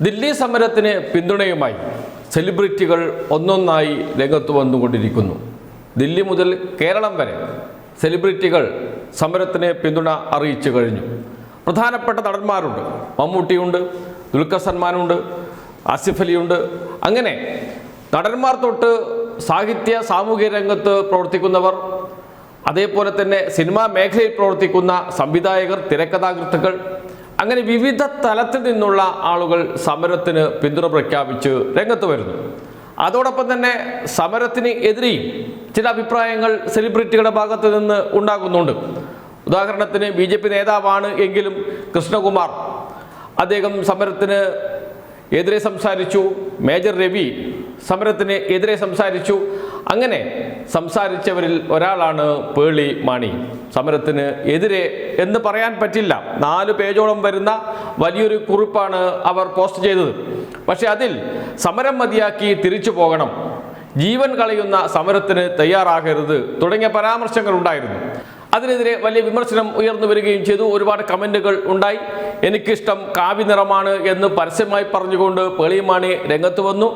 ദില്ലി സമരത്തിന് പിന്തുണയുമായി സെലിബ്രിറ്റികൾ ഒന്നൊന്നായി രംഗത്ത് വന്നുകൊണ്ടിരിക്കുന്നു. ദില്ലി മുതൽ കേരളം വരെ സെലിബ്രിറ്റികൾ സമരത്തിന് പിന്തുണ അറിയിച്ചു കഴിഞ്ഞു. പ്രധാനപ്പെട്ട നടന്മാരുണ്ട്, മമ്മൂട്ടിയുണ്ട്, ദുൽഖർ സൽമാനുണ്ട്, ആസിഫ് അലിയുണ്ട്. അങ്ങനെ നടന്മാർ തൊട്ട് സാഹിത്യ സാമൂഹിക രംഗത്ത് പ്രവർത്തിക്കുന്നവർ, അതേപോലെ തന്നെ സിനിമാ മേഖലയിൽ പ്രവർത്തിക്കുന്ന സംവിധായകർ, തിരക്കഥാകൃത്തുക്കൾ, അങ്ങനെ വിവിധ തലത്തിൽ നിന്നുള്ള ആളുകൾ സമരത്തിന് പിന്തുണ പ്രഖ്യാപിച്ച് രംഗത്ത് വരുന്നു. അതോടൊപ്പം തന്നെ സമരത്തിന് എതിരെയും ചില അഭിപ്രായങ്ങൾ സെലിബ്രിറ്റികളുടെ ഭാഗത്ത് നിന്ന് ഉണ്ടാകുന്നുണ്ട്. ഉദാഹരണത്തിന് BJP നേതാവാണ് എങ്കിലും കൃഷ്ണകുമാർ അദ്ദേഹം സമരത്തിന് എതിരെ സംസാരിച്ചു. മേജർ രവി സമരത്തിന് എതിരെ സംസാരിച്ചു. അങ്ങനെ സംസാരിച്ചവരിൽ ഒരാളാണ് പേളി മാണി. സമരത്തിന് എതിരെ എന്ന് പറയാൻ പറ്റില്ല, 4 പേജോളം വരുന്ന വലിയൊരു കുറിപ്പാണ് അവർ പോസ്റ്റ് ചെയ്തത്. പക്ഷെ അതിൽ സമരം മതിയാക്കി തിരിച്ചു പോകണം, ജീവൻ കളയുന്ന സമരത്തിന് തയ്യാറാകരുത് തുടങ്ങിയ പരാമർശങ്ങൾ ഉണ്ടായിരുന്നു. അതിനെതിരെ വലിയ വിമർശനം ഉയർന്നു വരികയും ചെയ്തു. ഒരുപാട് കമൻറ്റുകൾ ഉണ്ടായി. എനിക്കിഷ്ടം കാവി നിറമാണ് എന്ന് പരസ്യമായി പറഞ്ഞുകൊണ്ട് പേളി മാണി രംഗത്ത് വന്നു.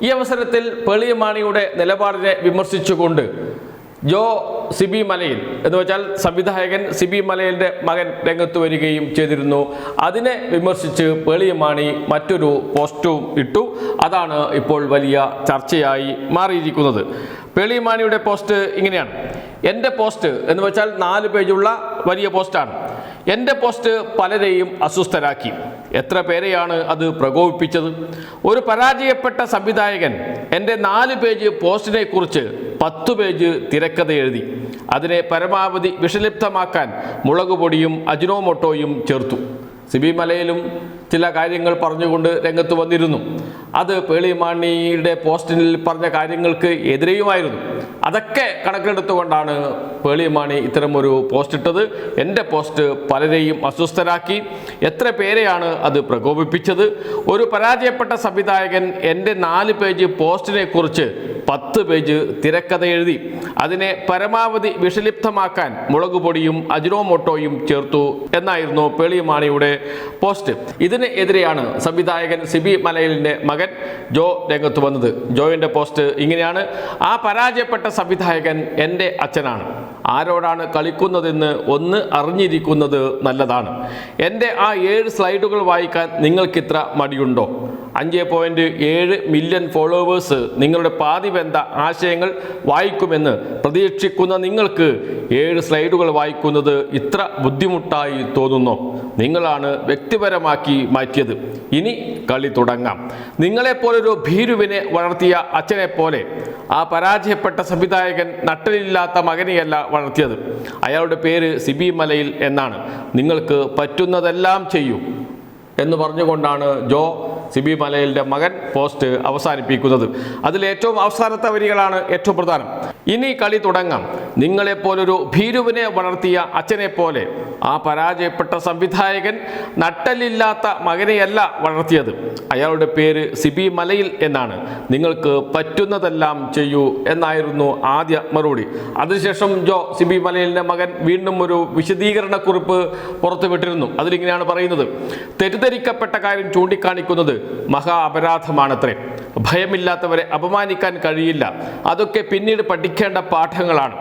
ഈ അവസരത്തിൽ പേളി മാണിയുടെ നിലപാടിനെ വിമർശിച്ചുകൊണ്ട് സിബി മലയിൽ എന്ന് വെച്ചാൽ സംവിധായകൻ സിബി മലയിലിൻ്റെ മകൻ രംഗത്ത് വരികയും ചെയ്തിരുന്നു. അതിനെ വിമർശിച്ച് പേളി മാണി മറ്റൊരു പോസ്റ്റും ഇട്ടു. അതാണ് ഇപ്പോൾ വലിയ ചർച്ചയായി മാറിയിരിക്കുന്നത്. പേളി മാണിയുടെ പോസ്റ്റ് ഇങ്ങനെയാണ്: എൻ്റെ പോസ്റ്റ് എന്ന് വെച്ചാൽ 4 പേജുള്ള വലിയ പോസ്റ്റാണ്. എൻ്റെ പോസ്റ്റ് പലരെയും അസ്വസ്ഥരാക്കി. എത്ര പേരെയാണ് അത് പ്രകോപിപ്പിച്ചത്? ഒരു പരാജയപ്പെട്ട സംവിധായകൻ എൻ്റെ 4 പേജ് പോസ്റ്റിനെ കുറിച്ച് 10 പേജ് തിരക്കഥ എഴുതി. അതിനെ പരമാവധി വിഷലിപ്തമാക്കാൻ മുളകുപൊടിയും അജിനോമോട്ടോയും ചേർത്തു. സിബി മലയിലും ചില കാര്യങ്ങൾ പറഞ്ഞുകൊണ്ട് രംഗത്ത് വന്നിരുന്നു. അത് പേളി മാണിയുടെ പോസ്റ്റിൽ പറഞ്ഞ കാര്യങ്ങൾക്ക് എതിരെയുമായിരുന്നു. അതൊക്കെ കണക്കിലെടുത്തുകൊണ്ടാണ് പേളി മാണി ഇത്തരമൊരു പോസ്റ്റ് ഇട്ടത്. എൻ്റെ പോസ്റ്റ് പലരെയും അസ്വസ്ഥരാക്കി. എത്ര പേരെയാണ് അത് പ്രകോപിപ്പിച്ചത്? ഒരു പരാജയപ്പെട്ട സംവിധായകൻ എൻ്റെ 4 പേജ് പോസ്റ്റിനെ കുറിച്ച് 10 പേജ് തിരക്കഥ എഴുതി. അതിനെ പരമാവധി വിഷലിപ്തമാക്കാൻ മുളകുപൊടിയും അജിനോമോട്ടോയും ചേർത്തു എന്നായിരുന്നു പേളി മാണിയുടെ പോസ്റ്റ്. ഇതിന് എതിരെയാണ് സംവിധായകൻ സിബി മലയിലിൻ്റെ മകൻ രംഗത്ത് വന്നത്. ജോയിൻ്റെ പോസ്റ്റ് ഇങ്ങനെയാണ്: ആ പരാജയപ്പെട്ട സംവിധായകൻ എൻ്റെ അച്ഛനാണ്. ആരോടാണ് കളിക്കുന്നതെന്ന് ഒന്ന് അറിഞ്ഞിരിക്കുന്നത് നല്ലതാണ്. എൻ്റെ ആ 7 സ്ലൈഡുകൾ വായിക്കാൻ നിങ്ങൾക്കിത്ര മടിയുണ്ടോ? 5.7 മില്യൺ ഫോളോവേഴ്സ് നിങ്ങളുടെ പാതിബന്ധ ആശയങ്ങൾ വായിക്കുമെന്ന് പ്രതീക്ഷിക്കുന്ന നിങ്ങൾക്ക് 7 സ്ലൈഡുകൾ വായിക്കുന്നത് ഇത്ര ബുദ്ധിമുട്ടായി തോന്നുന്നോ? നിങ്ങളാണ് വ്യക്തിപരമാക്കി മാറ്റിയത്. ഇനി കളി തുടങ്ങാം. നിങ്ങളെപ്പോലൊരു ഭീരുവിനെ വളർത്തിയ അച്ഛനെ പോലെ ആ പരാജയപ്പെട്ട സംവിധായകൻ നട്ടലില്ലാത്ത മകനെയല്ല വളർത്തിയത്. അയാളുടെ പേര് സിബി മലയിൽ എന്നാണ്. നിങ്ങൾക്ക് പറ്റുന്നതെല്ലാം ചെയ്യൂ എന്ന് പറഞ്ഞുകൊണ്ടാണ് സിബി മലയിലിൻ്റെ മകൻ പോസ്റ്റ് അവസാനിപ്പിക്കുന്നത്. അതിൽ ഏറ്റവും അവസാനത്തെ വരികളാണ് ഏറ്റവും പ്രധാനം. ഇനി കളി തുടങ്ങാം. നിങ്ങളെപ്പോലൊരു ഭീരുവിനെ വളർത്തിയ അച്ഛനെ പോലെ ആ പരാജയപ്പെട്ട സംവിധായകൻ നട്ടലില്ലാത്ത മകനെയല്ല വളർത്തിയത്. അയാളുടെ പേര് സിബി മലയിൽ എന്നാണ്. നിങ്ങൾക്ക് പറ്റുന്നതെല്ലാം ചെയ്യൂ എന്നായിരുന്നു ആദ്യ മറുപടി. അതിനുശേഷം സിബി മലയിലിൻ്റെ മകൻ വീണ്ടും ഒരു വിശദീകരണ കുറിപ്പ് പുറത്തുവിട്ടിരുന്നു. അതിലിങ്ങനെയാണ് പറയുന്നത്: തെറ്റിദ്ധരിക്കപ്പെട്ട കാര്യം ചൂണ്ടിക്കാണിക്കുന്നത് മഹാ അപരാധമാണത്രേ. ഭയമില്ലാത്തവരെ അപമാനിക്കാൻ കഴിയില്ല. അതൊക്കെ പിന്നീട് പഠിക്കേണ്ട പാഠങ്ങളാണ്.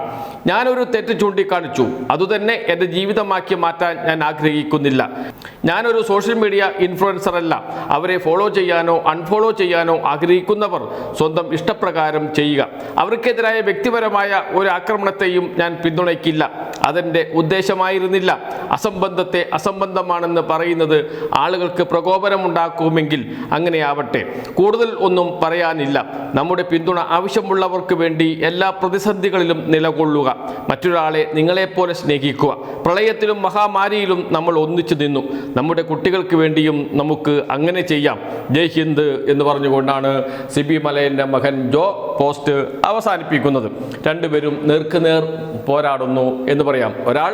ഞാനൊരു തെറ്റ് ചൂണ്ടിക്കാണിച്ചു, അതുതന്നെ എൻ്റെ ജീവിതമാക്കി മാറ്റാൻ ഞാൻ ആഗ്രഹിക്കുന്നില്ല. ഞാനൊരു സോഷ്യൽ മീഡിയ ഇൻഫ്ലുവൻസർ അല്ല. അവരെ ഫോളോ ചെയ്യാനോ അൺഫോളോ ചെയ്യാനോ ആഗ്രഹിക്കുന്നവർ സ്വന്തം ഇഷ്ടപ്രകാരം ചെയ്യുക. അവർക്കെതിരായ വ്യക്തിപരമായ ഒരു ആക്രമണത്തെയും ഞാൻ പിന്തുണയ്ക്കില്ല. അതെൻ്റെ ഉദ്ദേശമായിരുന്നില്ല. അസംബന്ധത്തെ അസംബന്ധമാണെന്ന് പറയുന്നത് ആളുകൾക്ക് പ്രകോപനമുണ്ടാക്കുമെങ്കിൽ അങ്ങനെയാവട്ടെ. കൂടുതൽ ഒന്നും പറയാനില്ല. നമ്മുടെ പിന്തുണ ആവശ്യമുള്ളവർക്ക് വേണ്ടി എല്ലാ പ്രതിസന്ധികളിലും നിലകൊള്ളുക. മറ്റൊരാളെ നിങ്ങളെപ്പോലെ സ്നേഹിക്കുക. പ്രളയത്തിലും മഹാമാരിയിലും നമ്മൾ ഒന്നിച്ചു നിന്നു. നമ്മുടെ കുട്ടികൾക്ക് വേണ്ടിയും നമുക്ക് അങ്ങനെ ചെയ്യാം. ജയ് ഹിന്ദ് എന്ന് പറഞ്ഞുകൊണ്ടാണ് സിബി മലയിലിൻ്റെ മകൻ പോസ്റ്റ് അവസാനിപ്പിക്കുന്നത്. രണ്ടുപേരും നേർക്കുനേർ പോരാടുന്നു എന്ന് പറയാം. ഒരാൾ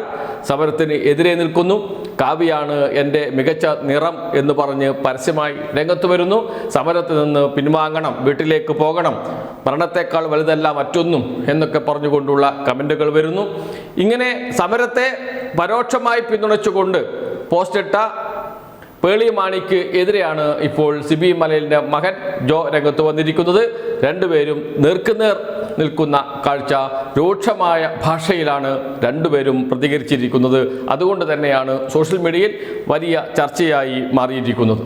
സമരത്തിന് എതിരെ നിൽക്കുന്നു. കാവിയാണ് എൻ്റെ മികച്ച നിറം എന്ന് പറഞ്ഞ് പരസ്യമായി രംഗത്ത് വരുന്നു. സമരത്തിൽ നിന്ന് പിൻവാങ്ങണം, വീട്ടിലേക്ക് പോകണം, മരണത്തെക്കാൾ വലുതല്ല മറ്റൊന്നും എന്നൊക്കെ പറഞ്ഞുകൊണ്ടുള്ള കമൻറ്റുകൾ വരുന്നു. ഇങ്ങനെ സമരത്തെ പരോക്ഷമായി പിന്തുണച്ചുകൊണ്ട് പോസ്റ്റിട്ട പേളി മാണിക്ക് എതിരെയാണ് ഇപ്പോൾ സിബി മലയിലിൻ്റെ മകൻ ജോ രംഗത്ത് വന്നിരിക്കുന്നത്. രണ്ടുപേരും നേർക്കുനേർ നിൽക്കുന്ന കാഴ്ച, രൂക്ഷമായ ഭാഷയിലാണ് രണ്ടുപേരും പ്രതികരിച്ചിരിക്കുന്നത്. അതുകൊണ്ട് തന്നെയാണ് സോഷ്യൽ മീഡിയയിൽ വലിയ ചർച്ചയായി മാറിയിരിക്കുന്നത്.